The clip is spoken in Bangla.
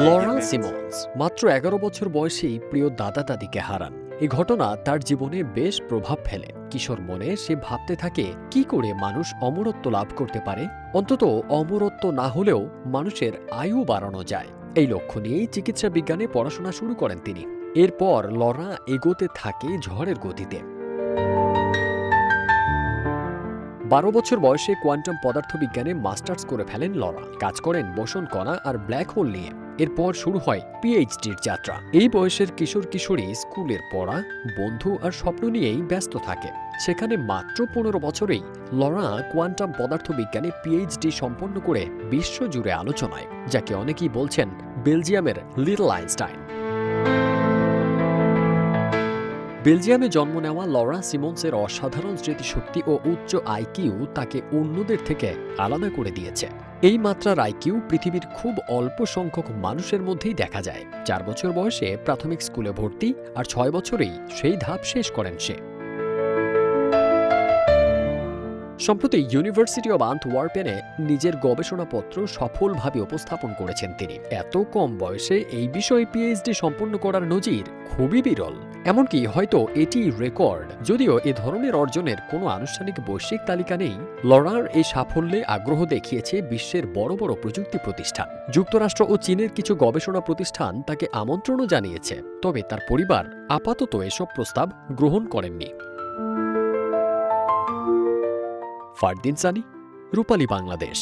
লরা সিমন্স মাত্র 11 বছর বয়সেই প্রিয় দাদা দাদিকে হারান। এই ঘটনা তার জীবনে বেশ প্রভাব ফেলে। কিশোর মনে সে ভাবতে থাকে কি করে মানুষ অমরত্ব লাভ করতে পারে, অন্তত অমরত্ব না হলেও মানুষের আয়ু বাড়ানো যায়। এই লক্ষ্য নিয়েই চিকিৎসা বিজ্ঞানে পড়াশোনা শুরু করেন তিনি। এরপর লরা এগোতে থাকে ঝড়ের গতিতে। 12 বছর বয়সে কোয়ান্টাম পদার্থবিজ্ঞানে মাস্টার্স করে ফেলেন লরা। কাজ করেন বোসন কণা আর ব্ল্যাক হোল নিয়ে। এরপর শুরু হয় পিএইচডির যাত্রা। এই বয়সের কিশোর কিশোরী স্কুলের পড়া, বন্ধু আর স্বপ্ন নিয়েই ব্যস্ত থাকে। সেখানে মাত্র 15 বছরেই লরা কোয়ান্টাম পদার্থবিজ্ঞানে পিএইচডি সম্পন্ন করে বিশ্বজুড়ে আলোচনায়, যাকে অনেকেই বলছেন বেলজিয়ামের লিটল আইনস্টাইন। বেলজিয়ামে জন্ম নেওয়া লরা সিমন্সের অসাধারণ স্মৃতিশক্তি ও উচ্চ আইকিউ তাকে অন্যদের থেকে আলাদা করে দিয়েছে। এই মাত্রার আইকিউ পৃথিবীর খুব অল্প সংখ্যক মানুষের মধ্যেই দেখা যায়। 4 বছর বয়সে প্রাথমিক স্কুলে ভর্তি আর 6 বছরেই সেই ধাপ শেষ করেন সে। সম্প্রতি ইউনিভার্সিটি অব আন্তওয়ার্পেনে নিজের গবেষণাপত্র সফলভাবে উপস্থাপন করেছেন তিনি। এত কম বয়সে এই বিষয়ে পিএইচডি সম্পন্ন করার নজির খুবই বিরল। এমনকি হয়তো এটি রেকর্ড। যদিও এ ধরনের অর্জনের কোনো আনুষ্ঠানিক বৈশ্বিক তালিকা নেই, লরার এই সাফল্যে আগ্রহ দেখিয়েছে বিশ্বের বড় বড় প্রযুক্তি প্রতিষ্ঠান। যুক্তরাষ্ট্র ও চীনের কিছু গবেষণা প্রতিষ্ঠান তাকে আমন্ত্রণও জানিয়েছে, তবে তার পরিবার আপাতত এসব প্রস্তাব গ্রহণ করেননি। ফারদিন সানি, রূপালী বাংলাদেশ।